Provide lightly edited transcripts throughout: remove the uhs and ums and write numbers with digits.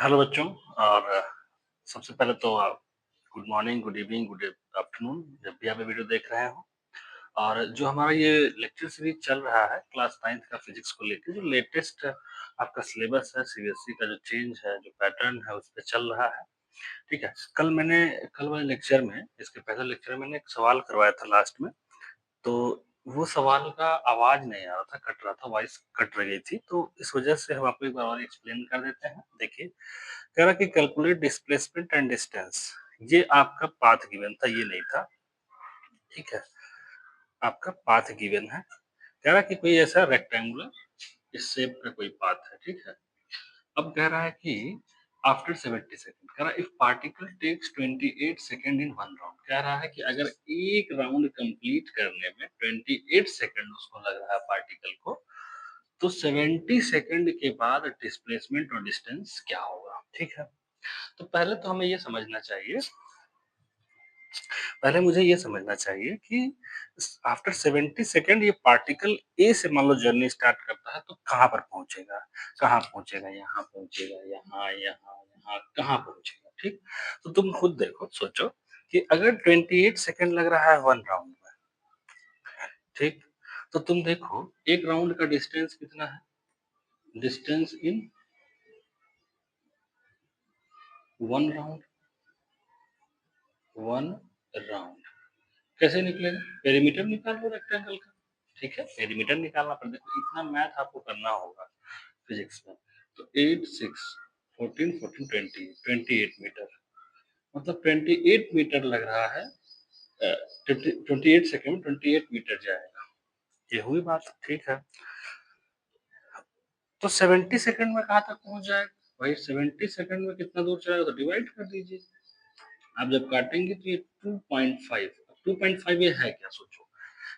Hello बच्चों। और सबसे पहले तो good morning, good evening, good afternoon जब भी आप ये वीडियो देख रहे हो। और जो हमारा ये लेक्चर सीरीज चल रहा है क्लास 9th का फिजिक्स को लेकर, जो लेटेस्ट आपका सिलेबस है सीबीएसई का, जो चेंज है, जो पैटर्न है, उस पे चल रहा है। ठीक है। कल वाले लेक्चर में, इसके पहले लेक्चर में मैंने एक सवाल करवाया था लास्ट में। तो वो सवाल का आवाज नहीं आ रहा था, कट रहा था, वॉइस कट रही थी, तो इस वजह से हम आपको एक बार और एक्सप्लेन कर देते हैं। देखिए, कह रहा कि कैलकुलेट डिस्प्लेसमेंट एंड डिस्टेंस। ये आपका पाथ गिवन था, ये नहीं था। ठीक है। आपका पाथ गिवन है। कह रहा कि कोई ऐसा रेक्टेंगुलर इस शेप का कोई पाथ है। ठीक है। अब कह रहा है कि आफ्टर 70 सेकंड, कह रहा है if particle takes 28 second in one round. कह रहा है कि अगर एक राउंड कंप्लीट करने में 28 सेकंड उसको लग रहा है पार्टिकल को, तो 70 सेकंड के बाद डिस्प्लेसमेंट और डिस्टेंस क्या होगा। ठीक है। तो पहले तो हमें ये समझना चाहिए, पहले मुझे ये समझना चाहिए कि आफ्टर 70 सेकंड ये पार्टिकल ए से मान लो जर्नी स्टार्ट करता है, तो कहाँ पर पहुंचेगा, कहाँ पहुंचेगा, यहाँ पहुंचेगा, यहाँ यहाँ यहाँ कहाँ पहुंचेगा। ठीक। तो तुम खुद देखो, सोचो कि अगर 28 सेकंड लग रहा है वन राउंड में। ठीक। तो तुम देखो एक राउंड का डिस्टेंस कितना है, distance in one round, one round कैसे निकलेगा, पेरीमीटर निकाल लो रेक्टेंगल का। ठीक है, पेरीमीटर निकालना पड़ता है, इतना मैथ आपको करना होगा फिजिक्स में। तो 8 6 14 14 20 28 मीटर, मतलब 28 मीटर लग रहा है। 28 सेकंड में 28 मीटर जाएगा। ये हुई बात। ठीक है। तो 70 सेकंड में कहाँ तक पहुंच जाएगा भाई, 70 सेकंड में कितना दूर चलेगा, तो डिवाइड कर दीजिए। आप जब काटेंगे तो ये 2.5, 2.5 ये है क्या, सोचो।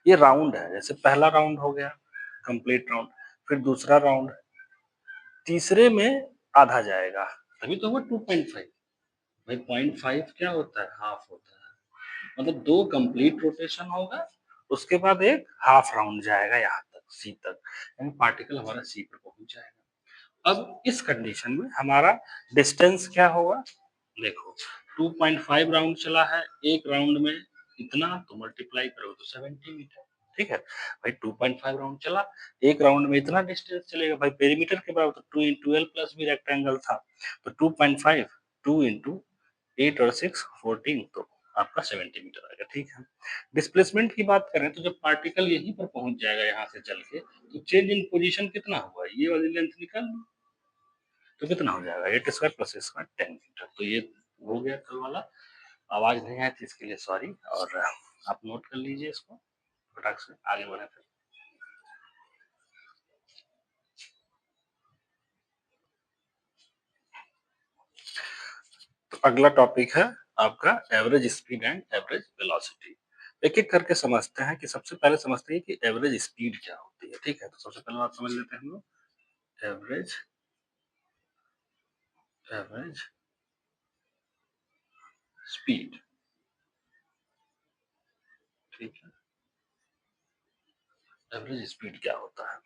ये राउंड है, जैसे पहला राउंड हो गया कंप्लीट राउंड, फिर दूसरा राउंड, तीसरे में आधा जाएगा, तभी तो हुआ 2.5। भाई 0.5 क्या होता है, हाफ होता है। मतलब दो कंप्लीट रोटेशन होगा, उसके बाद एक हाफ राउंड जाएगा यहाँ तक, सी तक, यानी पार्टिकल हमारा सी पर पहुंच जाएगा। अब इस कंडीशन में हमारा डिस्टेंस क्या होगा, देखो 2.5 राउंड चला है, एक राउंड में इतना, तो मल्टीप्लाई करो तो 70 मीटर। ठीक है भाई, 2.5 राउंड चला, एक राउंड में इतना डिस्टेंस चलेगा भाई, पेरीमीटर के बराबर, तो 2 इंटू एल प्लस भी रेक्टेंगल था, तो 2.5, 2 इंटू 8 और 6 14, तो आपका 70 मीटर आएगा। ठीक है। डिस्प्लेसमेंट की बात करें तो जब पार्टिकल यहीं पर पहुंच जाएगा यहाँ से चल के, तो चेंज इन पोजीशन कितना हुआ, ये वाली लेंथ निकाल लो, तो कितना हो जाएगा 8 स्क्वायर प्लस स्क्वायर 10 मीटर। तो ये हो गया कल वाला। आवाज नहीं आई थी इसके लिए सॉरी, और आप नोट कर लीजिए इसको, फटाक से आगे बढ़े फिर। तो अगला टॉपिक है आपका average speed and average velocity. एक एक करके समझते हैं, कि सबसे पहले समझते हैं कि एवरेज स्पीड क्या होती है। ठीक है। तो सबसे पहले बात समझ लेते हैं हम लोग एवरेज, एवरेज स्पीड। ठीक है। एवरेज स्पीड क्या होता है,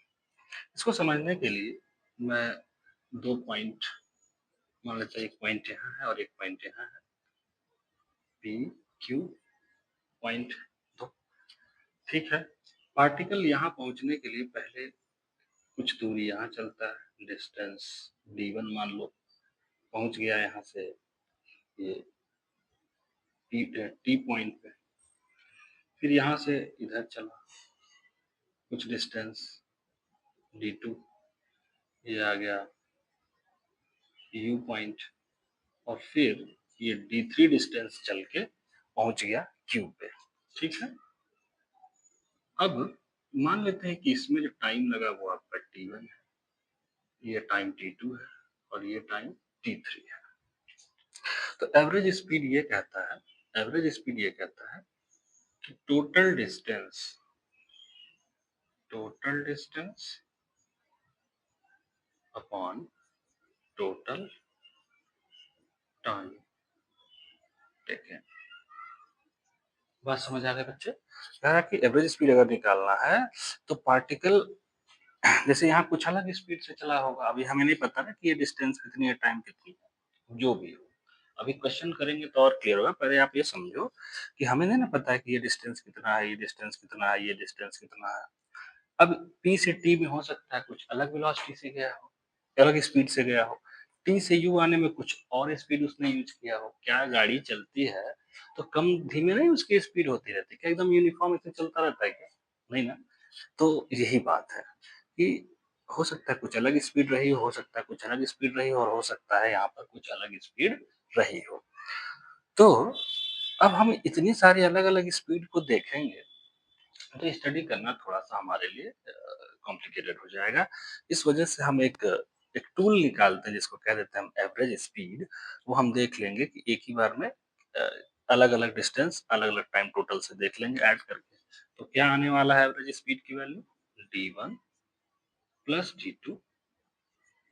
इसको समझने के लिए मैं दो पॉइंट मान लेते हैं, एक पॉइंट यहाँ है और एक पॉइंट यहाँ है, पी क्यू पॉइंट दो। ठीक है। पार्टिकल यहाँ पहुंचने के लिए पहले कुछ दूरी यहाँ चलता है, डिस्टेंस d1 मान लो, पहुंच गया यहाँ से ये टी पॉइंट पे, फिर यहाँ से इधर चला कुछ डिस्टेंस d2, ये आ गया यू पॉइंट, और फिर ये d3 डिस्टेंस चल के पहुंच गया क्यू पे। ठीक है। अब मान लेते हैं कि इसमें जो टाइम लगा वो आपका t1 है, ये टाइम t2 है, और ये टाइम t3 है। तो एवरेज स्पीड ये कहता है कि total distance upon total time taken. बात समझ आ गई बच्चे। कह रहा कि एवरेज स्पीड अगर निकालना है, तो पार्टिकल जैसे यहाँ कुछ अलग स्पीड से चला होगा, अभी हमें नहीं पता ना कि ये डिस्टेंस कितनी है, टाइम कितनी है, जो भी हो। अभी क्वेश्चन करेंगे तो और क्लियर होगा। पहले आप ये समझो कि हमें नहीं ना पता है कि ये डिस्टेंस कितना है, ये डिस्टेंस कितना है, ये डिस्टेंस कितना है। अब P से T में हो सकता है कुछ अलग वेलोसिटी से गया हो, अलग स्पीड से गया हो। T से U आने में कुछ और स्पीड उसने यूज़ किया हो। क्या गाड़ी चलती है तो कम धीमे नहीं उसकी स्पीड होती रहती है? क्या एकदम यूनिफ़ॉर्म ऐसे चलता रहता है क्या? नहीं ना। तो यही बात है कि हो सकता है कुछ अलग स्पीड रही हो सकता है कुछ अलग स्पीड रही हो और हो सकता है यहाँ पर कुछ अलग स्पीड रही हो। तो अब हम इतनी सारी अलग-अलग स्पीड को देखेंगे तो स्टडी करना थोड़ा-सा हमारे लिए कॉम्प्लिकेटेड हो जाएगा। इस वजह से हम एक एक टूल निकालते हैं जिसको कह देते हैं हम एवरेज स्पीड। वो हम देख लेंगे कि एक ही बार में अलग-अलग डिस्टेंस, अलग-अलग टाइम टोटल से देख लेंगे ऐड करके। तो क्या आने वाला है एवरेज स्पीड की value? D1 plus D2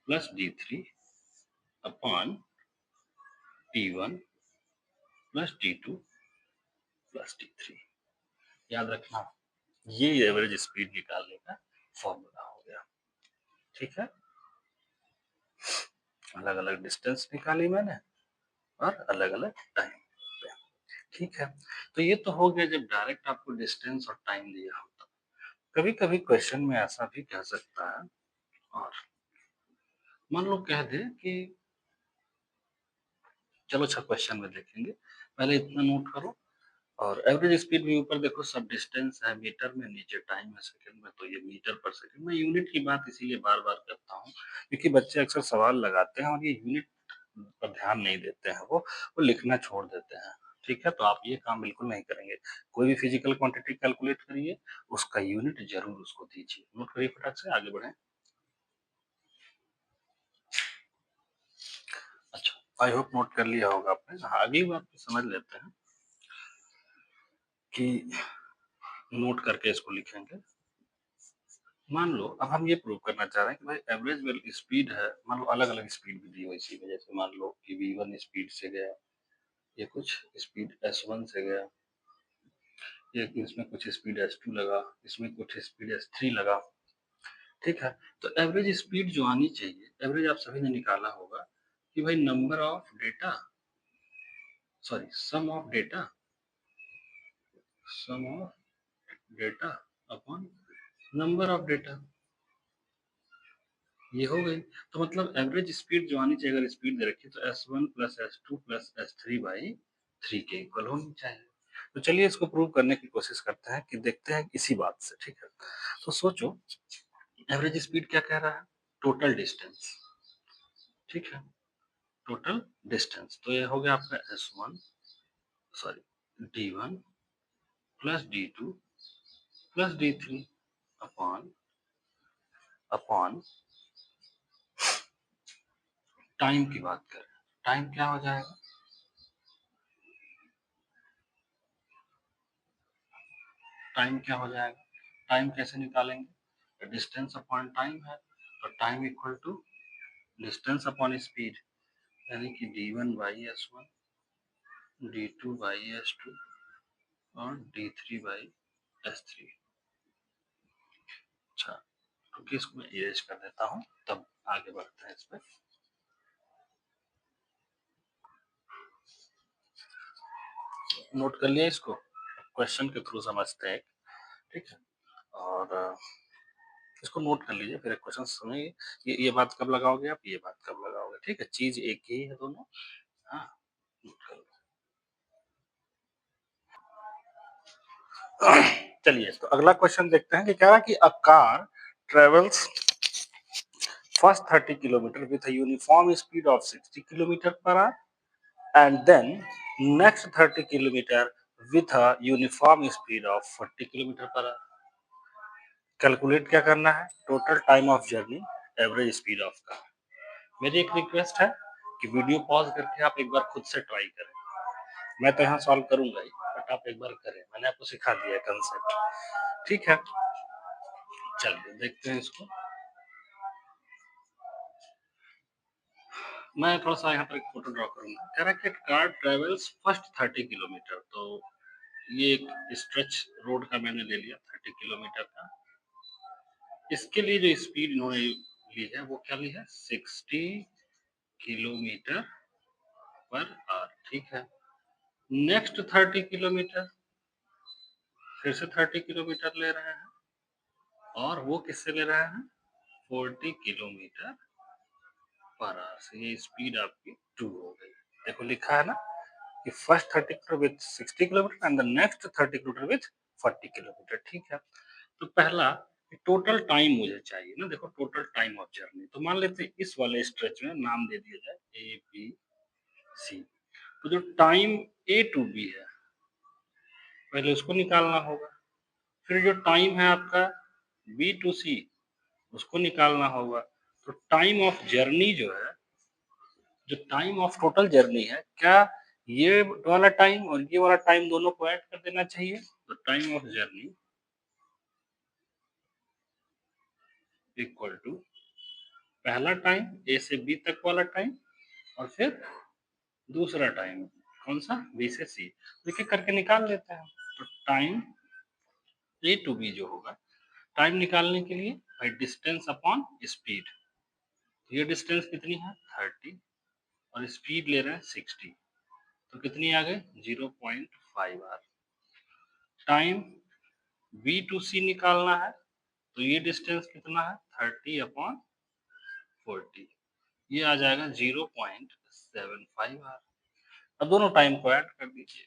plus D3 upon T1 plus T2 plus T3। याद रखना, ये एवरेज स्पीड निकालने का फॉर्मूला हो गया। ठीक है? अलग-अलग डिस्टेंस निकाली मैंने और अलग-अलग टाइम पे। ठीक है? तो ये तो हो गया जब डायरेक्ट आपको डिस्टेंस और टाइम दिया हो तब। कभी-कभी क्वेश्चन में ऐसा भी कह सकता है और मान लो कह दे कि चलो अच्छा क्वेश्चन में देखेंगे। पहले इतना नोट करो और एवरेज स्पीड में ऊपर देखो सब डिस्टेंस है मीटर में, नीचे टाइम है सेकंड में, तो ये मीटर पर सेकंड। मैं यूनिट की बात इसीलिए बार-बार करता हूँ क्योंकि बच्चे अक्सर सवाल लगाते हैं और ये यूनिट पर ध्यान नहीं देते हैं वो लिखना छोड़ देते हैं। ठीक है? तो आप ये काम बिल्कुल नहीं करेंगे। कोई भी फिजिकल क्वांटिटी कैलकुलेट करिए, उसका यूनिट ज़रूर उसको दीजिए। नोट करिए फटाक से आगे बढ़ें। अच्छा, आई होप नोट कर लिया होगा आपने। हाँ, अगली बात को समझ लेते हैं कि नोट करके इसको लिखेंगे। मान लो अब हम ये प्रूव करना चाह रहे हैं कि भाई एवरेज वेल स्पीड है, मान लो अलग-अलग स्पीड भी दी हो इसी में, जैसे मान लो कि V1 स्पीड से गया, ये कुछ स्पीड S1 से गया, ये इसमें कुछ स्पीड S2 लगा, इसमें कुछ स्पीड S3 लगा। ठीक है? तो एवरेज स्पीड जो आनी चाहिए, एवरेज आप सभी ने निकाला होगा कि भाई number of data, sorry sum of data upon number of data. ये हो गई। तो मतलब एवरेज स्पीड जो आनी चाहिए, अगर स्पीड दे रखी है तो S1 plus S2 plus S3 by 3 के इक्वल होनी चाहिए। तो चलिए इसको प्रूव करने की कोशिश करते हैं कि देखते हैं इसी बात से। ठीक है? तो सोचो एवरेज स्पीड क्या कह रहा है? Total distance. ठीक है? Total distance. तो ये हो गया आपका S1 sorry D1 plus D2 plus D3 upon upon time की बात करें। टाइम क्या हो जाएगा? टाइम क्या हो जाएगा? टाइम कैसे निकालेंगे? डिस्टेंस अपॉन टाइम है, तो time equal to distance upon speed, यानी कि D1 by S1, D2 by S2 और D3 बाई S3। अच्छा, तो इसको मैं इरेज कर देता हूँ, तब आगे बढ़ते हैं इस पर। नोट कर लिया इसको, क्वेश्चन के थ्रू समझते हैं। ठीक है? और इसको नोट कर लीजिए, फिर एक क्वेश्चन सुनिए। ये बात कब लगाओगे आप, ये बात कब लगाओगे? ठीक है? चीज एक ही है दोनों। हाँ, नोट कर लो। चलिए तो अगला क्वेश्चन देखते हैं कि कह रहा है कि a car travels first 30 kilometre with a uniform speed of 60 kilometre per hour and then next 30 kilometre with a uniform speed of 40 kilometre per hour. Calculate क्या करना है? Total time of journey, average speed of car. मेरी एक request है कि video pause करके आप एक बार खुद से ट्राई करें। मैं तो यहाँ सॉल्व करूंगा ही, बट आप एक बार करें, मैंने आपको सिखा दिया कंसेप्ट। ठीक है? चलिए देखते हैं इसको। मैं थोड़ा सा यहाँ पर एक फोटो ड्रॉ करूंगा। कह रहा है कि कार ट्रेवल्स फर्स्ट 30 किलोमीटर, तो ये एक स्ट्रेच रोड का मैंने ले लिया 30 किलोमीटर का। इसके लिए जो स्पीड इन्होंने ली है वो क्या ली है? 60 किलोमीटर पर आवर, ठीक है। नेक्स्ट 30 किलोमीटर, फिर से 30 किलोमीटर ले रहे हैं, और वो किससे ले रहे हैं, 40 किलोमीटर पर आवर से। ये स्पीड आपकी 2 हो गई। देखो लिखा है ना कि first 30 kilometre with 60 kilometre and the next 30 kilometre with 40 kilometre, ठीक है। तो पहला टोटल टाइम मुझे चाहिए ना, देखो टोटल टाइम ऑफ जर्नी। तो मान लेते हैं इस वाले स्ट्रेच में नाम दे दिया जाए ए बी सी। तो जो टाइम ए टू बी है पहले उसको निकालना होगा, फिर जो टाइम है आपका बी टू सी उसको निकालना होगा। तो टाइम ऑफ जर्नी जो है, जो टाइम ऑफ टोटल जर्नी है, क्या ये वाला टाइम और ये वाला टाइम दोनों को ऐड कर देना चाहिए। तो time of journey equal to पहला टाइम ए से बी तक वाला टाइम, और फिर दूसरा टाइम कौन सा, बी से सी। देखिए करके निकाल लेते हैं। तो टाइम ए टू बी जो होगा, टाइम निकालने के लिए भाई डिस्टेंस अपॉन स्पीड। ये डिस्टेंस कितनी है 30, और स्पीड ले रहे हैं 60, तो कितनी आ गई 0.5 आर। टाइम बी टू सी निकालना है, तो ये डिस्टेंस कितना है 30 अपॉन 40, ये आ जाएगा 0.75 आर। अब दोनों टाइम को ऐड कर दीजिए,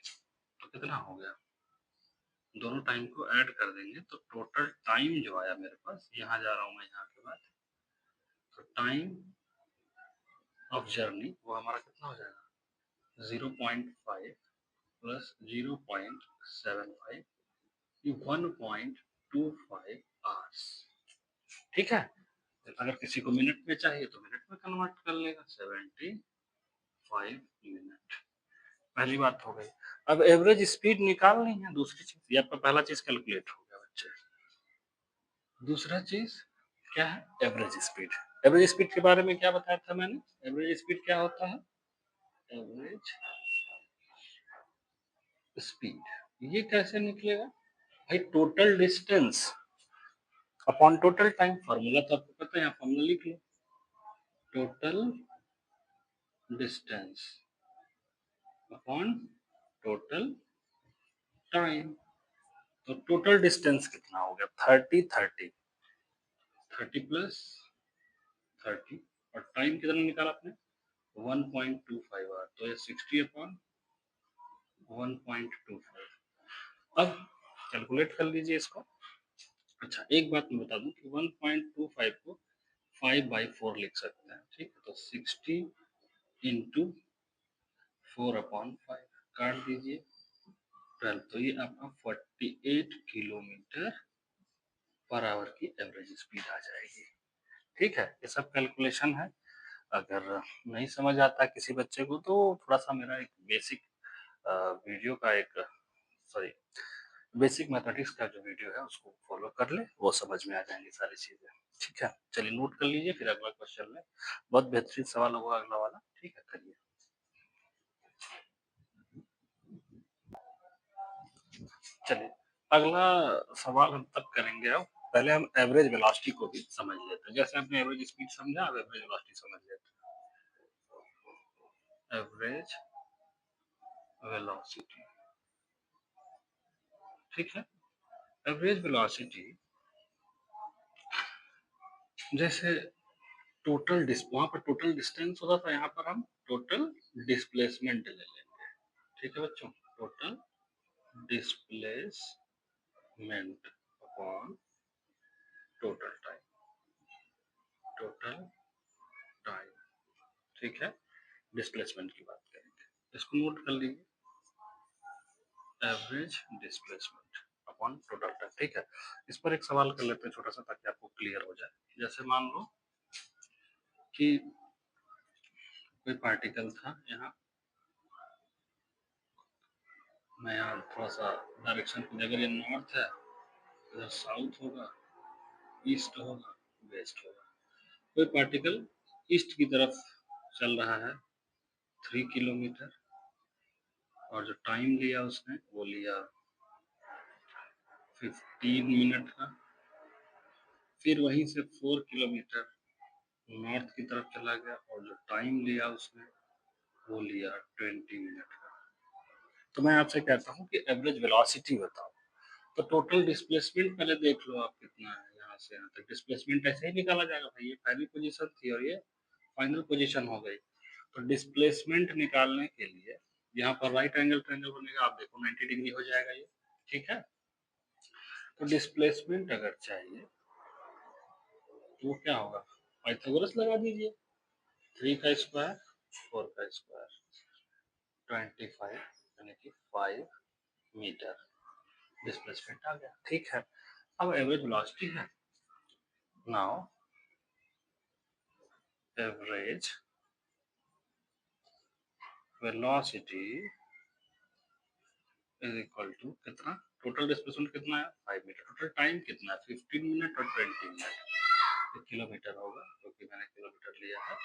तो कितना हो गया, दोनों टाइम को ऐड कर देंगे तो टोटल टाइम जो आया मेरे पास, यहाँ जा रहा हूँ मैं यहाँ के बाद, तो टाइम ऑफ जर्नी वो हमारा कितना हो जाएगा 0.5 प्लस 0.75, 1.25 आवर्स, ठीक है। अगर किसी को मिनट में चाहिए तो मिनट में कन्वर्ट कर लेगा, 75 मिनट। पहली बात हो गई। अब एवरेज स्पीड निकालनी है, दूसरी चीज, ये आपका पहला चीज कैलकुलेट हो गया बच्चे। दूसरा चीज क्या है, एवरेज स्पीड। एवरेज स्पीड के बारे में क्या बताया था मैंने, एवरेज स्पीड क्या होता है, एवरेज स्पीड ये कैसे निकलेगा भाई, total distance upon total time. Formula तो आपको पता है, यहाँ फॉर्मूला लिख लो, total distance upon total time. तो टोटल डिस्टेंस कितना हो गया 30, 30, 30 प्लस 30, और टाइम कितना निकाला आपने 1.25 आवर, तो ये 60 अपॉन 1.25। अब कैलकुलेट कर लीजिए इसको। अच्छा एक बात मैं बता दूं कि 1.25 को 5/4 लिख सकते हैं, ठीक है। तो 60 इंटू 4/5 काट दीजिए 12, तो ये आपका 48 किलोमीटर पर आवर की एवरेज स्पीड आ जाएगी, ठीक है। ये सब कैलकुलेशन है। अगर नहीं समझ आता किसी बच्चे को तो थोड़ा सा मेरा एक बेसिक वीडियो का एक, सॉरी, बेसिक मैथमेटिक्स का जो वीडियो है उसको फॉलो कर ले, वो समझ में आ जाएंगी सारी चीजें, ठीक है। चलिए नोट कर लीजिए, फिर अगला क्वेश्चन में बहुत बेहतरीन सवाल होगा अगला वाला, ठीक है। करिए। चलिए अगला सवाल हम तब करेंगे, अब पहले हम एवरेज वेलोसिटी को भी समझ लेते हैं। जैसे आपने एवरेज स्पीड समझा, अब एवरेज वेलोसिटी समझ लेते हैं। एवरेज वेलोसिटी, ठीक है। एवरेज वेलोसिटी जैसे टोटल वहां पर टोटल डिस्टेंस होता था, यहाँ पर हम टोटल डिस्प्लेसमेंट ले लेंगे, ठीक है बच्चों। Total displacement upon total time, total time, ठीक है। डिस्प्लेसमेंट की बात करेंगे, इसको नोट कर लीजिए, average displacement upon total time, ठीक है। इस पर एक सवाल कर लेते हैं छोटा सा, ताकि आपको क्लियर हो जाए। जैसे मान लो कि कोई पार्टिकल था यहाँ, मैं यहाँ थोड़ा सा डायरेक्शन की, अगर ये नॉर्थ है, इधर साउथ होगा, ईस्ट होगा, वेस्ट होगा। कोई पार्टिकल ईस्ट की तरफ चल रहा है 3 किलोमीटर, और जो टाइम लिया उसने वो लिया 15 मिनट का। फिर वहीं से 4 किलोमीटर नॉर्थ की तरफ चला गया, और जो टाइम लिया उसने वो लिया 20 मिनट का। तो मैं आपसे कहता हूँ कि एवरेज वेलोसिटी बताओ। तो टोटल डिस्प्लेसमेंट पहले देख लो आप कितना है यहाँ से यहाँ तक। डिस्प्लेसमेंट ऐसे ही निकाला जाएगा भाई, ये पहली पोजीशन थी और ये फाइनल पोजीशन हो गई। तो डिस्प्लेसमेंट निकालने के लिए यहाँ पर राइट एंगल ट्रायंगल बनेगा, आप देखो 90 डिग्री हो जाएगा ये, ठीक है। तो डिस्प्लेसमेंट अगर चाहिए तो वो क्या होगा, पाइथागोरस लगा दीजिए। 3 का स्क्वायर 4 का स्क्वायर 25 यानी कि 5 मीटर डिस्प्लेसमेंट आ गया, ठीक है। अब एवरेज वेलोसिटी है, now average velocity is equal to कितना, टोटल डिस्प्लेसमेंट कितना है 5 मीटर, टोटल टाइम कितना है 15 मिनट और 20 मिनट, ये किलोमीटर होगा क्योंकि मैंने किलोमीटर लिया है।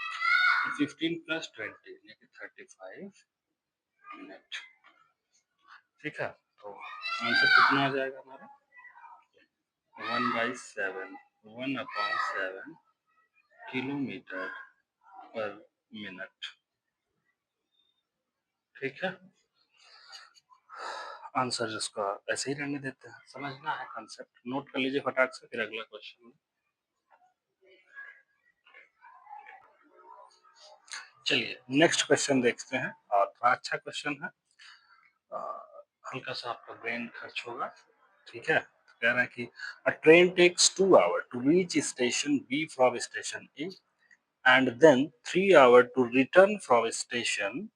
15 प्लस 20 यानी कि 35 मिनट, ठीक है। तो आंसर कितना आ जाएगा हमारा 1/7 1/7 किलोमीटर पर मिनट, ठीक है। आंसर इसका ऐसे ही रहने देते हैं, समझना है कंसेप्ट, नोट कर लीजिए फटाक से, फिर अगला क्वेश्चन। चलिए नेक्स्ट क्वेश्चन देखते हैं, और थोड़ा अच्छा क्वेश्चन है, हल्का सा आपका ब्रेन खर्च होगा, ठीक है। कह रहा है कि a train takes 2 hours to reach station B from station A and then 3 hours to return from station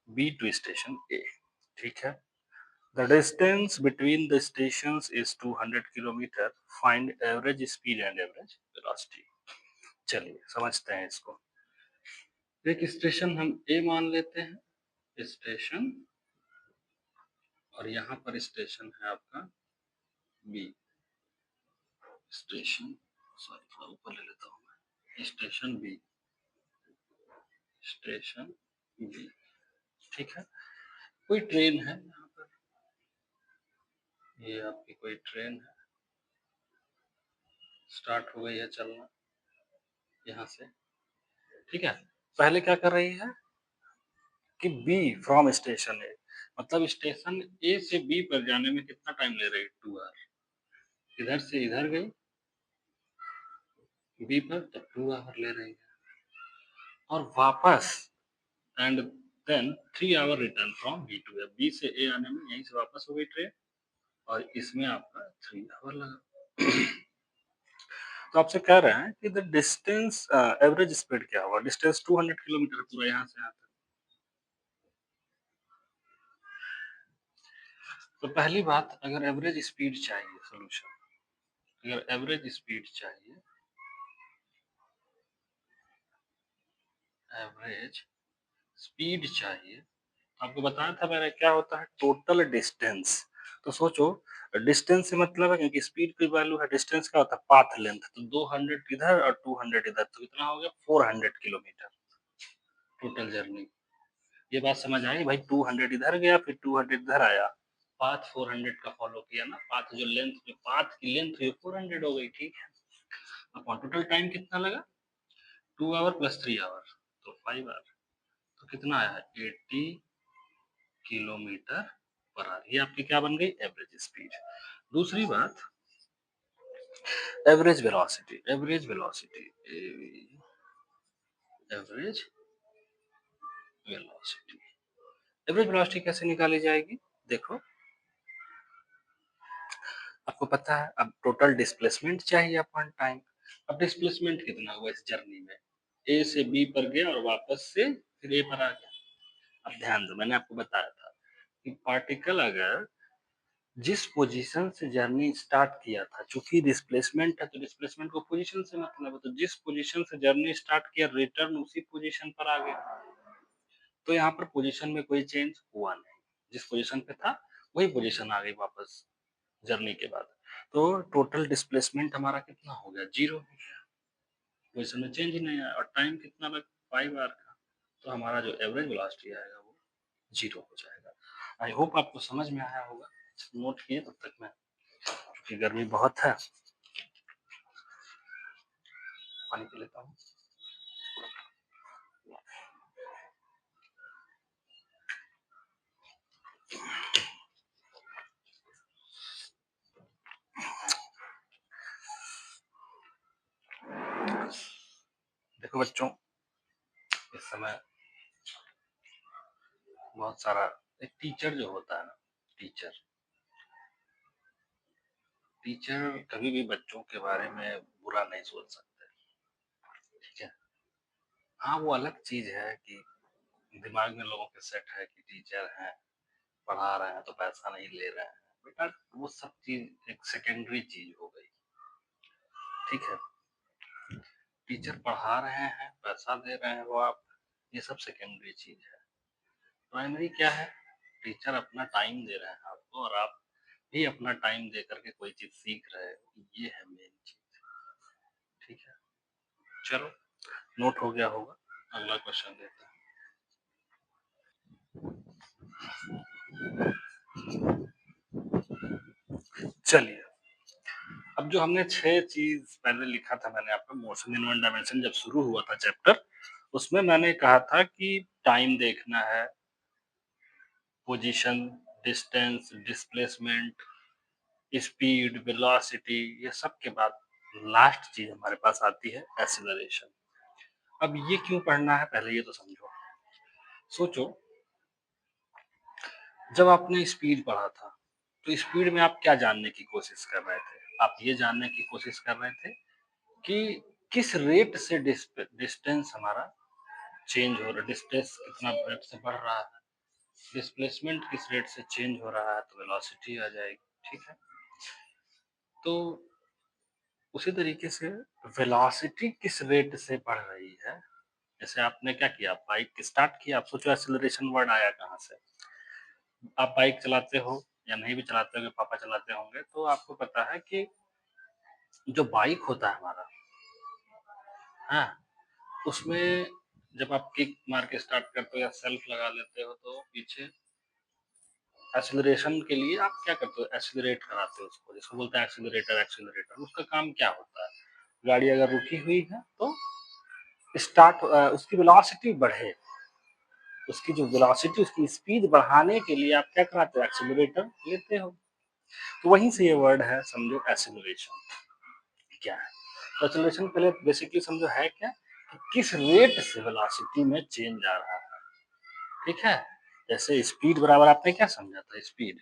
B to station A, ठीक है। The distance between the stations is 200 kilometre, find average speed and average velocity. चलिए समझते हैं इसको। एक station हम ए मान लेते हैं, स्टेशन, और यहाँ पर स्टेशन है आपका बी, स्टेशन, सॉरी थोड़ा ऊपर ले लेता हूँ मैं, स्टेशन बी, स्टेशन बी, ठीक है। कोई ट्रेन है यहाँ पर, ये आपकी कोई ट्रेन है, स्टार्ट हो गई है चलना यहाँ से, ठीक है। पहले क्या कर रही है कि बी फ्रॉम स्टेशन ए, मतलब स्टेशन ए से बी पर जाने में कितना टाइम ले रही है 2 आवर, इधर से इधर गई बी पर तो 2 आवर ले रही है, और वापस and then 3 hour return from B to A, B से ए आने में यहीं से वापस हो गई ट्रेन, और इसमें आपका 3 आवर लगा। तो आपसे कह रहे हैं कि द डिस्टेंस एवरेज स्पीड क्या होगा, डिस्टेंस 200 किलोमीटर पूरा यहाँ से यहाँ तक। तो पहली बात, अगर एवरेज स्पीड चाहिए सोल्यूशन, अगर एवरेज स्पीड चाहिए, एवरेज स्पीड चाहिए, आपको बताया था मैंने क्या होता है टोटल डिस्टेंस। तो सोचो डिस्टेंस से मतलब है, क्योंकि स्पीड की वैल्यू है, डिस्टेंस क्या होता है पाथ लेंथ, तो 200 इधर और 200 इधर, तो कितना हो गया 400 किलोमीटर टोटल जर्नी। ये बात समझ आई भाई, 200 इधर गया फिर 200 इधर आया, पाथ 400 का फॉलो किया ना, पाथ जो लेंथ, जो पाथ की लेंथ हुई 400 हो गई, ठीक है। अब टोटल टाइम कितना लगा 2 आवर प्लस 3 आवर, तो 5 आवर, तो कितना आया 80 किलोमीटर पर आवर, ये आपकी क्या बन गई एवरेज स्पीड। दूसरी बात average velocity, average velocity, average velocity, average velocity कैसे निकाली जाएगी, देखो आपको पता है अब टोटल डिस्प्लेसमेंट चाहिए अपॉन टाइम। अब डिस्प्लेसमेंट कितना हुआ इस जर्नी में, ए से बी पर गया और वापस से फिर ए पर आ गया। अब ध्यान दो, मैंने आपको बताया था कि पार्टिकल अगर जिस पोजीशन से जर्नी स्टार्ट किया था, चूंकि डिस्प्लेसमेंट है तो डिस्प्लेसमेंट को पोजीशन से मतलब है, तो जिस पोजीशन से जर्नी स्टार्ट किया रिटर्न उसी पोजीशन पर आ गया, तो यहाँ पर पोजीशन में कोई चेंज हुआ नहीं, जिस पोजीशन पे था वही पोजीशन आ गई वापस जर्नी के बाद। तो टोटल डिस्प्लेसमेंट हमारा कितना हो गया 0 हो गया, पोजीशन में चेंज ही नहीं आया, और टाइम कितना लगा 5 आवर का, तो हमारा जो एवरेज वेलोसिटी आएगा वो 0 हो जाएगा। आई होप आपको समझ में आया होगा, नोट किए तब तक मैं, क्योंकि गर्मी बहुत है, पानी पी लेता हूँ। देखो बच्चों, इस समय बहुत सारा एक टीचर जो होता है ना, टीचर कभी भी बच्चों के बारे में बुरा नहीं सोच सकते, ठीक है। हाँ, वो अलग चीज है कि दिमाग में लोगों के सेट है कि टीचर हैं, पढ़ा रहे हैं तो पैसा नहीं ले रहे हैं, बेटा वो सब चीज एक सेकेंडरी चीज हो गई, ठीक है। टीचर पढ़ा रहे हैं, पैसा दे रहे हैं वो आप, ये सब सेकेंडरी चीज है। प्राइमरी क्या है, टीचर अपना टाइम दे रहे हैं आपको और आप भी अपना टाइम दे करके कोई चीज सीख रहे हो, ये है मेन चीज, ठीक है। चलो, नोट हो गया होगा, अगला क्वेश्चन देते हैं। चलिए, अब जो हमने 6 चीज पहले लिखा था मैंने आपको, मोशन इन वन डायमेंशन जब शुरू हुआ था चैप्टर, उसमें मैंने कहा था कि टाइम देखना है, position, distance, displacement, speed, velocity, ये सब के बाद लास्ट चीज हमारे पास आती है एक्सीलरेशन। अब ये क्यों पढ़ना है, पहले ये तो समझो। सोचो, जब आपने स्पीड पढ़ा था तो स्पीड में आप क्या जानने की कोशिश कर रहे थे, आप ये जानने की कोशिश कर रहे थे कि किस रेट से डिस्टेंस हमारा चेंज हो रहा है, डिस्टेंस कितना रेट से बढ़ रहा है, डिस्प्लेसमेंट किस रेट से चेंज हो रहा है, तो वेलोसिटी आ जाएगी, ठीक है। तो उसी तरीके से वेलोसिटी किस रेट से बढ़ रही है, जैसे आपने क्या किया, बाइक स्टार्ट किया, आप सोचो एक्सीलरेशन वर्ड आया कहाँ से। आप बाइक चलाते हो या नहीं भी चलाते हो, पापा चलाते होंगे, तो आपको पता है कि जो बाइक होता है हमारा, हाँ, उसमें जब आप किक मार के स्टार्ट करते हो या सेल्फ लगा लेते हो तो पीछे एक्सीलरेशन के लिए आप क्या करते हो, एक्सीलरेट कराते हो उसको, जिसको बोलते हैं एक्सीलरेटर। उसका काम क्या होता है, गाड़ी अगर रुकी हुई है तो स्टार्ट, उसकी वेलोसिटी बढ़े, उसकी जो वेलोसिटी, उसकी स्पीड बढ़ाने के लिए आप क्या कराते हो, एक्सीलरेटर लेते हो। तो वहीं से ये वर्ड है, समझो एक्सीलरेशन क्या है। तो एक्सीलरेशन पहले बेसिकली समझो है क्या, कि किस रेट से वेलोसिटी में चेंज आ रहा है, ठीक है। जैसे स्पीड बराबर आपने क्या समझा था, स्पीड,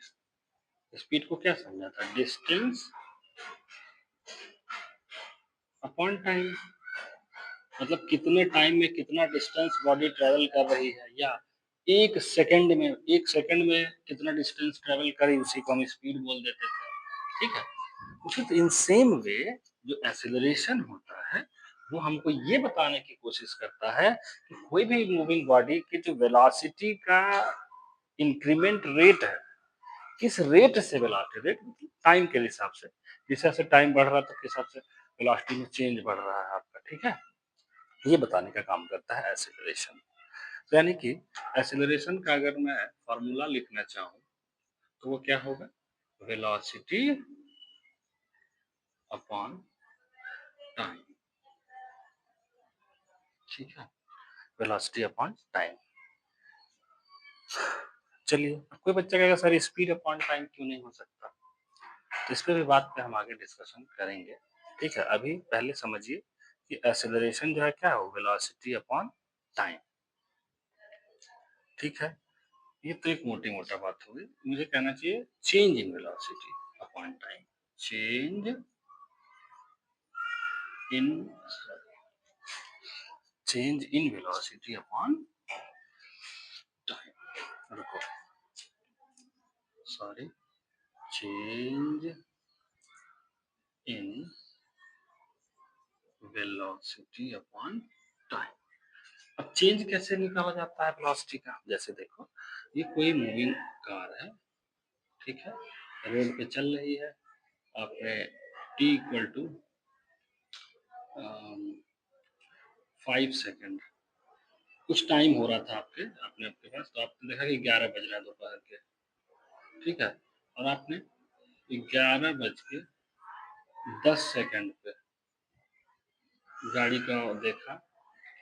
स्पीड को क्या समझा था, डिस्टेंस अपॉन टाइम, मतलब कितने टाइम में कितना डिस्टेंस बॉडी ट्रेवल कर रही है, या एक सेकंड में कितना डिस्टेंस ट्रेवल करी, उसी को हम स्पीड बोल देते थे, ठीक है। उसी इन सेम वे जो एक्सीलरेशन होता है वो हमको ये बताने की कोशिश करता है कि कोई भी मूविंग बॉडी की जो वेलोसिटी का इंक्रीमेंट रेट है, किस रेट से वेलोसिटी, रेट टाइम के हिसाब से, जिस हिसाब से टाइम बढ़ रहा है तो किस हिसाब से वेलोसिटी में चेंज बढ़ रहा है आपका, ठीक है। ये बताने का काम करता है एक्सीलरेशन। तो यानी कि एक्सीलरेशन का अगर मैं फॉर्मूला लिखना चाहूँ तो वो क्या होगा, वेलोसिटी अपॉन टाइम, ठीक है, वेलोसिटी अपॉन टाइम। चलिए, कोई बच्चा कहेगा सर स्पीड अपॉन टाइम क्यों नहीं हो सकता, तो इस पे भी बात पे हम आगे डिस्कशन करेंगे, ठीक है। अभी पहले समझिए कि एक्सेलरेशन जो है क्या हो, वेलोसिटी अपॉन टाइम, ठीक है। ये तो एक मोटी मोटा बात होगी, मुझे कहना चाहिए change in velocity upon time, change in velocity upon time, रुको, sorry, change in velocity upon time. अब चेंज कैसे निकाला जाता है वेलोसिटी का, जैसे देखो ये कोई मूविंग कार है, ठीक है, रोड पे चल रही है, आपने t इक्वल टू 5 सेकेंड कुछ टाइम हो रहा था आपके पास, तो आपने देखा कि 11 बज रहा है दोपहर के, ठीक है, और आपने 11:10 पे गाड़ी का देखा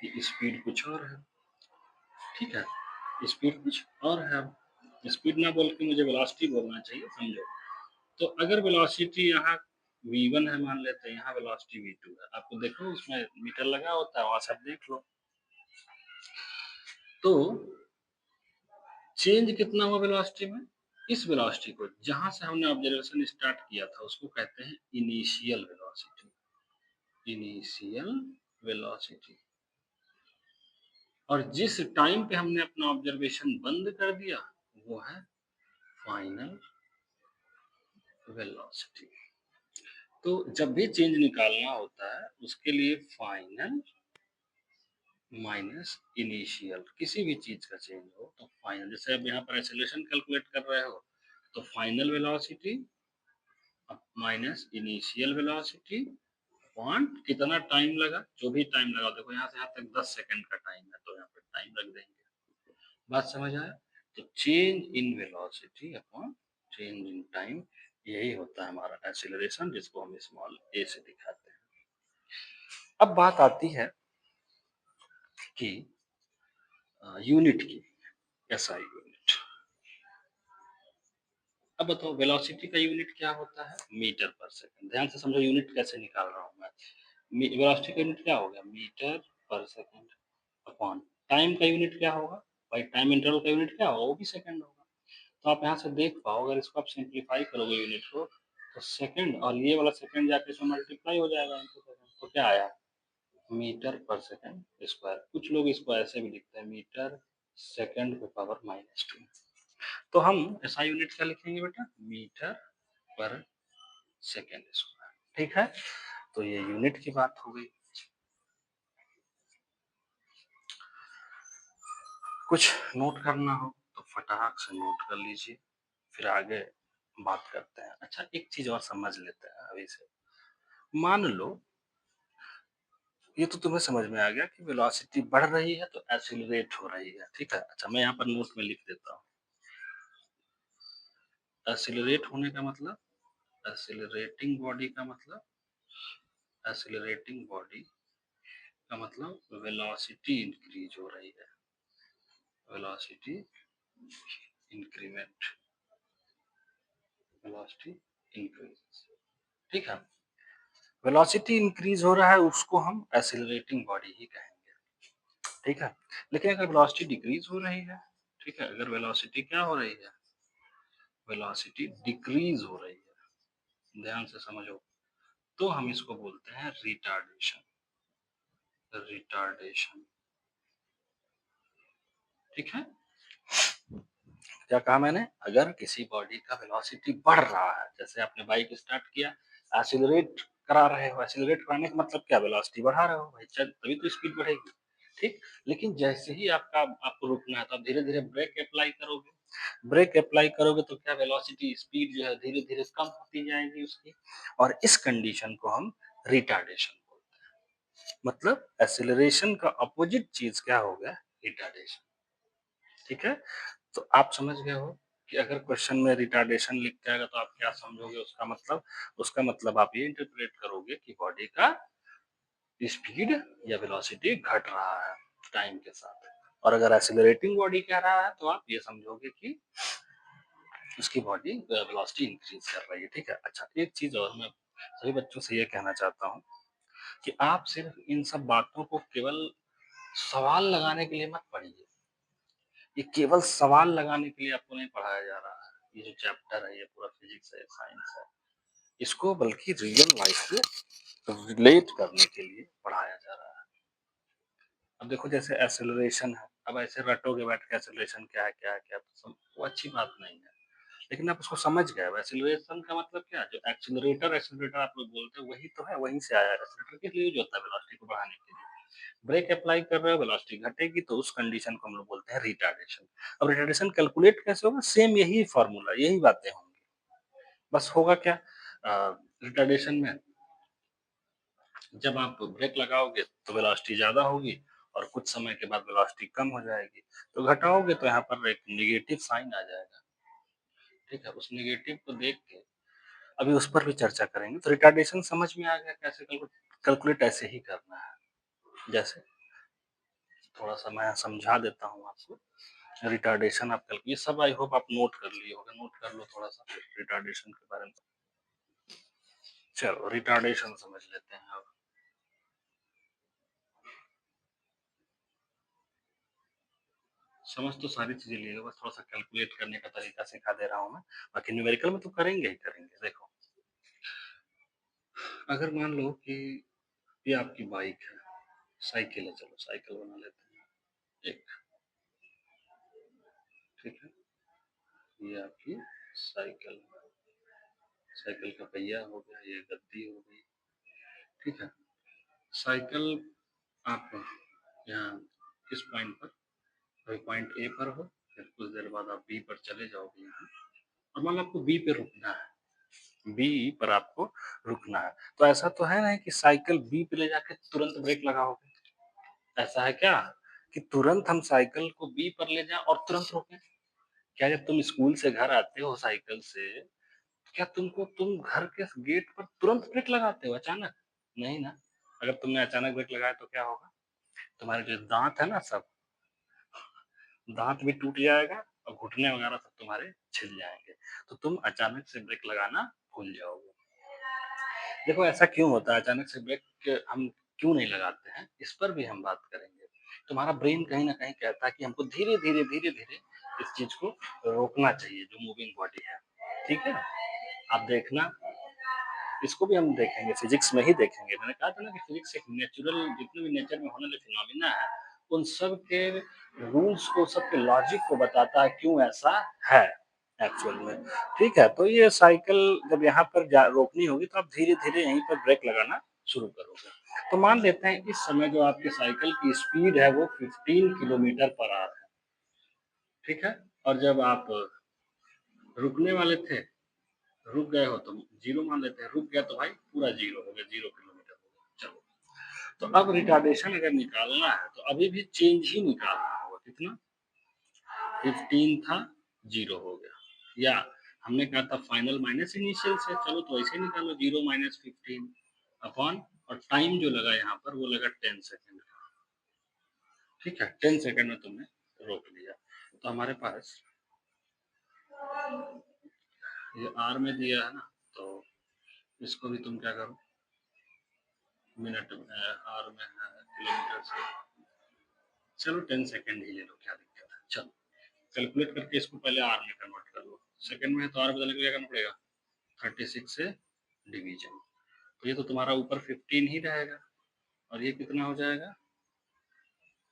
कि स्पीड कुछ और है, ठीक है, स्पीड कुछ और है। स्पीड ना बोल के मुझे वेलोसिटी बोलना चाहिए, समझो। तो अगर वेलोसिटी यहाँ v1 है मान लेते हैं, यहाँ वेलोसिटी v2 है। आपको देखो उसमें मीटर लगा होता है, वहां से आप देख लो। तो चेंज कितना हुआ वेलोसिटी में? इस वेलोसिटी को, जहां से हमने ऑब्जर्वेशन स्टार्ट किया था, उसको कहते हैं इनिशियल वेलोसिटी। Initial velocity. और जिस टाइम पे हमने अपना ऑब्जर्वेशन बंद कर दिया, वो है फाइनल वेलोसिटी। तो जब भी चेंज निकालना होता है, उसके लिए फाइनल माइनस इनिशियल, किसी भी चीज का चेंज हो तो फाइनल। जैसे अब यहाँ पर एक्सेलरेशन कैलकुलेट कर रहे हो, तो final velocity minus initial velocity upon कितना टाइम लगा, जो भी टाइम लगा। देखो यहाँ से यहाँ तक 10 सेकंड का टाइम है, तो यहाँ पे टाइम रख देंगे। बात समझ आया? तो change in velocity upon change in time, यही होता है हमारा एक्सीलरेशन, जिसको हम स्मॉल ए से दिखाते हैं। अब बात आती है कि यूनिट की, एसआई यूनिट। अब बताओ वेलोसिटी का यूनिट क्या होता है? मीटर पर सेकंड। ध्यान से समझो यूनिट कैसे निकाल रहा हूं मैं। वेलोसिटी का यूनिट क्या हो गया? मीटर पर सेकंड अपॉन टाइम का यूनिट क्या होगा भाई? टाइम इंटरवल का यूनिट क्या होगा? वो भी सेकंड होगा। तो आप यहाँ से देख पाओ, अगर इसको आप सिंप्लीफाई करोगे यूनिट को, तो सेकंड और ये वाला सेकंड जाके इसमें मल्टीप्लाई हो जाएगा इनटू सेकंड। तो क्या आया? मीटर पर सेकंड स्क्वायर। कुछ लोग इसको ऐसे भी लिखते हैं, मीटर सेकंड पे पावर -2। तो हम ऐसा यूनिट क्या लिखेंगे बेटा? मीटर पर सेकंड स्क्वायर। ठीक है, तो ये यूनिट की बात हो गई। कुछ नोट करना हो तो फटाक से नोट कर लीजिए, फिर आगे बात करते हैं। अच्छा, एक चीज और समझ लेते हैं अभी से। मान लो ये तो तुम्हें समझ में आ गया कि वेलोसिटी बढ़ रही है तो एक्सीलरेट हो रही है। ठीक है, अच्छा मैं यहाँ पर नोट में लिख देता हूँ। एक्सीलरेट होने का मतलब, एक्सीलरेटिंग बॉडी का मतलब, एक्सीलरेटिंग बॉडी का मतलब वेलोसिटी इंक्रीज हो रही है। Velocity increment, velocity increase. ठीक है, वेलोसिटी इंक्रीज हो रहा है, उसको हम एक्सीलरेटिंग बॉडी ही कहेंगे। ठीक है, लेकिन अगर वेलोसिटी डिक्रीज हो रही है, ठीक है, अगर वेलोसिटी क्या हो रही है? वेलोसिटी डिक्रीज हो रही है, ध्यान से समझो, तो हम इसको बोलते हैं रिटार्डेशन। रिटार्डेशन। ठीक है, क्या कहा मैंने? अगर किसी बॉडी का वेलोसिटी बढ़ रहा है, जैसे आपने बाइक स्टार्ट किया, एक्सीलरेट करा रहे हो, एक्सीलरेट कराने का मतलब क्या? वेलोसिटी बढ़ा रहे हो भाई, चल तभी तो स्पीड बढ़ेगी। ठीक, लेकिन जैसे ही आपको रुकना है, तो आप धीरे धीरे ब्रेक अप्लाई करोगे। ब्रेक अप्लाई करोगे तो क्या? वेलोसिटी, स्पीड जो है धीरे धीरे कम होती जाएगी उसकी, और इस कंडीशन को हम रिटार्डेशन बोलते हैं। मतलब एक्सीलरेशन का अपोजिट चीज क्या हो गया? रिटार्डेशन। ठीक है, तो आप समझ गए हो कि अगर क्वेश्चन में रिटार्डेशन लिख के आएगा तो आप क्या समझोगे उसका मतलब? उसका मतलब आप ये इंटरप्रेट करोगे कि बॉडी का स्पीड या वेलोसिटी घट रहा है टाइम के साथ। और अगर एक्सीलरेटिंग बॉडी कह रहा है, तो आप ये समझोगे कि उसकी बॉडी वेलोसिटी इंक्रीज कर रही है। ठीक है, अच्छा एक चीज और मैं सभी बच्चों से ये कहना चाहता हूँ कि आप सिर्फ इन सब बातों को केवल सवाल लगाने के लिए मत पढ़िए। ये केवल सवाल लगाने के लिए आपको नहीं पढ़ाया जा रहा है। ये जो चैप्टर है, ये पूरा फिजिक्स है, साइंस है, इसको बल्कि रियल लाइफ से रिलेट करने के लिए पढ़ाया जा रहा है। अब देखो जैसे एक्सेलरेशन है, अब ऐसे रटोगे बैठ के एक्सेलरेशन क्या है क्या है क्या है, तो वो अच्छी बात नहीं है। लेकिन आप उसको समझ गए, एक्सेलरेशन का मतलब क्या है? जो एक्सेलरेटर एक्सेलरेटर आप लोग बोलते हैं, वही तो है, वहीं से आया है। एक्सेलरेटर किस लिए यूज होता है? वेलोसिटी को बढ़ाने के लिए। ब्रेक अप्लाई कर रहे हो, वेलोसिटी घटेगी, तो उस कंडीशन को हम लोग बोलते हैं रिटार्डेशन। अब रिटार्डेशन कैलकुलेट कैसे होगा? सेम यही फॉर्मूला, यही बातें होंगी। बस होगा क्या? रिटार्डेशन में जब आप ब्रेक लगाओगे तो वेलोसिटी ज्यादा होगी, और कुछ समय के बाद वेलोसिटी कम हो जाएगी। तो घटाओगे तो यहाँ पर एक निगेटिव साइन आ जाएगा। ठीक है, उस निगेटिव को देख के अभी उस पर भी चर्चा करेंगे। तो रिटार्डेशन समझ में आ गया कैसे कैलकुलेट ऐसे ही करना है। जैसे थोड़ा सा मैं समझा देता हूँ आपको। रिटार्डेशन आप ये सब आई होप आप नोट कर लिए होगा, नोट कर लो थोड़ा सा रिटार्डेशन के बारे में। चलो रिटार्डेशन समझ लेते हैं अब। समझ तो सारी चीजें लिए, बस थोड़ा सा कैलकुलेट करने का तरीका सिखा दे रहा हूँ मैं, बाकी न्यूमेरिकल में तो करेंगे ही करेंगे। देखो, अगर मान लो कि ये आपकी बाइक है, साइकिल है, चलो साइकिल बना लेते हैं एक, ठीक है, ये आपकी साइकिल, साइकिल का पहिया हो गया, ये गद्दी हो गई, ठीक है। साइकिल आप यहाँ किस पॉइंट पर, अभी पॉइंट ए पर हो, फिर कुछ देर बाद आप बी पर चले जाओगे यहाँ, और मान लो आपको बी पे रुकना है, बी पर आपको रुकना है, तो ऐसा तो है नहीं कि साइकिल बी पे ले जाके तुरंत ब्रेक लगाओगे, ऐसा है क्या कि तुरंत हम साइकिल को बी पर ले जाएं और तुरंत रोकें? क्या जब तुम स्कूल से घर आते हो साइकिल से, क्या तुम घर के गेट पर तुरंत ब्रेक लगाते हो अचानक? नहीं ना। अगर तुमने अचानक ब्रेक लगाया तो क्या होगा, तुम्हारे जो दांत है ना, सब दांत भी टूट जाएगा और घुटने वगैरह सब तुम्हारे छिल जाएंगे, तो तुम अचानक से ब्रेक लगाना भूल जाओगे। देखो ऐसा क्यों होता है, अचानक से ब्रेक हम क्यों नहीं लगाते हैं, इस पर भी हम बात करेंगे। तुम्हारा ब्रेन कहीं ना कहीं कहता है कि हमको धीरे धीरे धीरे धीरे इस चीज को रोकना चाहिए, जो मूविंग बॉडी है, ठीक है। आप देखना, इसको भी हम देखेंगे, फिजिक्स में ही देखेंगे। मैंने कहा था ना कि फिजिक्स एक नेचुरल, जितने भी नेचर में होने वाले फिनोमिना है, उन सब के रूल्स को, सबके लॉजिक को बताता है क्यों ऐसा है एक्चुअल में, ठीक है। तो ये साइकिल जब यहाँ पर रोकनी होगी तो आप धीरे धीरे यहीं पर ब्रेक लगाना शुरू करोगे। तो मान लेते हैं इस समय जो आपकी साइकिल की स्पीड है वो 15 किलोमीटर पर आवर है, ठीक है। और जब आप रुकने वाले थे, रुक गए हो तो जीरो मान लेते हैं, रुक गया तो भाई पूरा जीरो हो गया, 0 किलोमीटर हो गया। चलो, तो अब रिटार्डेशन अगर निकालना है तो अभी भी चेंज ही निकालना होगा, कितना, 15 था, जीरो हो गया, या हमने कहा था फाइनल माइनस इनिशियल से, चलो तो ऐसे निकालो, 0 - 15 अपॉन, और टाइम जो लगा यहाँ पर वो लगा 10 सेकेंड का, ठीक है। 10 सेकेंड में तुमने रोक लिया, तो हमारे पास ये आर में दिया है ना, तो इसको भी तुम क्या करो, मिनट में, आर में है, किलोमीटर से, चलो 10 सेकेंड ही ले लो, क्या दिक्कत है। चलो कैलकुलेट करके इसको पहले आर में कन्वर्ट कर लो, सेकेंड में है तो आर बदलने के लिए क्या करना पड़ेगा, 36 से डिवीजन, तो ये तो तुम्हारा ऊपर 15 ही रहेगा, और ये कितना हो जाएगा,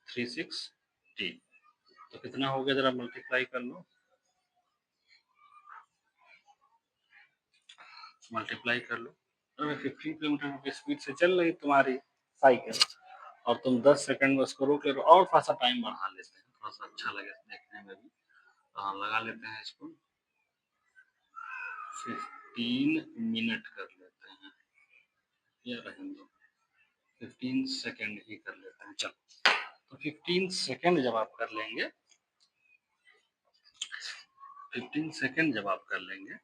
360, तो कितना हो गया, जरा मल्टीप्लाई कर लो, मल्टीप्लाई कर लो। अगर 15 किलोमीटर की स्पीड से चल रही तुम्हारी साइकिल, और तुम 10 सेकंड में उसको रोक ले रहे हो, और थोड़ा सा टाइम बढ़ा लेते हैं, थोड़ा सा अच्छा लगे देखने में भी, तो हाँ लगा लेते हैं इसको, 15 मिनट कर लेते हैं, या रहने दो, 15 सेकंड ही कर लेते हैं। चलो, तो 15 सेकंड जब आप कर लेंगे, 15 सेकंड जब आप कर लेंगे,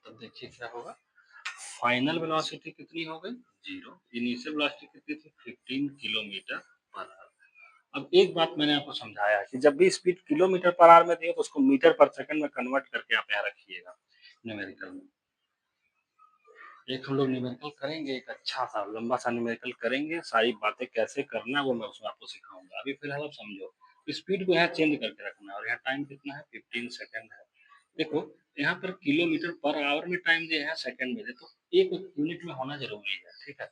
तब देखिए क्या होगा, फाइनल वेलोसिटी कितनी हो गई, जीरो, इनिशियल वेलोसिटी कितनी थी, 15 किलोमीटर पर आवर। अब एक बात मैंने आपको समझाया कि जब भी स्पीड किलोमीटर पर आवर में दी तो उसको मीटर पर सेकंड में कन्वर्ट करके आप यहाँ रखिएगा न्यूमेरिकल में। एक हम लोग न्यूमेरिकल करेंगे, एक अच्छा सा लंबा सा न्यूमेरिकल करेंगे, सारी बातें कैसे करना वो मैं उसमें आपको सिखाऊंगा। अभी फिलहाल आप समझो, स्पीड को यहाँ चेंज करके रखना है, और यहाँ टाइम कितना है, 15 सेकंड है। देखो यहाँ पर किलोमीटर पर आवर में टाइम दिया है, सेकंड में दे, तो एक यूनिट में होना जरूरी है, ठीक है।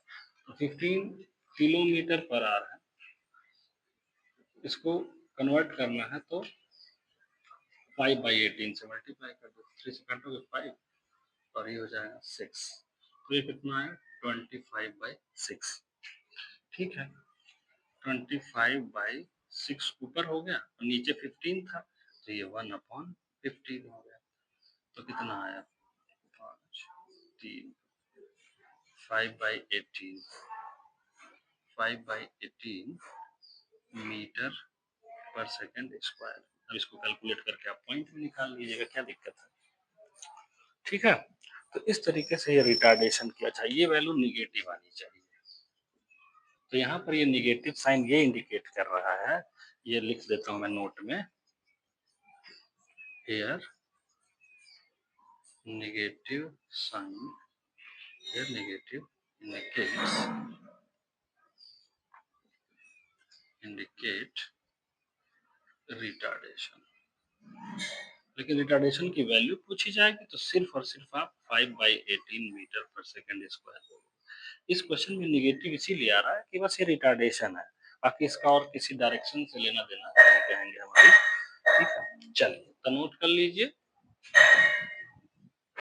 तो 15 किलोमीटर पर आवर है, इसको कन्वर्ट करना है तो 5/18 से मल्टीप्लाई कर दो, 3 सेकंड हो गए 5, और ये हो जाएगा 6, तो ये कितना है, 25/6, ठीक है। 25/6 ऊपर हो गया और नीचे 15 था, तो ये 1/15 हो गया, तो कितना आया, 5, 3, 5/18, 5/18 मीटर पर सेकंड स्क्वायर। अब इसको कैलकुलेट करके आप पॉइंट में निकाल लीजिएगा, क्या दिक्कत है, ठीक है। तो इस तरीके से ये रिटार्डेशन की, अच्छा ये वैल्यू निगेटिव आनी चाहिए, तो यहाँ पर ये निगेटिव साइन ये इंडिकेट कर रहा है, ये लिख देता हूँ मैं नोट में, here negative sign here negative indicate retardation. लेकिन रिटार्डेशन की वैल्यू पूछी जाएगी तो सिर्फ और सिर्फ आप 5/18 मीटर पर सेकंड स्क्वायर बोलोगे। इस क्वेश्चन में निगेटिव इसीलिए आ रहा है कि बस ये रिटार्डेशन है, बाकी इसका और किसी डायरेक्शन से लेना देना नहीं कहेंगे हमारी। ठीक है, चलिए तो नोट कर लीजिए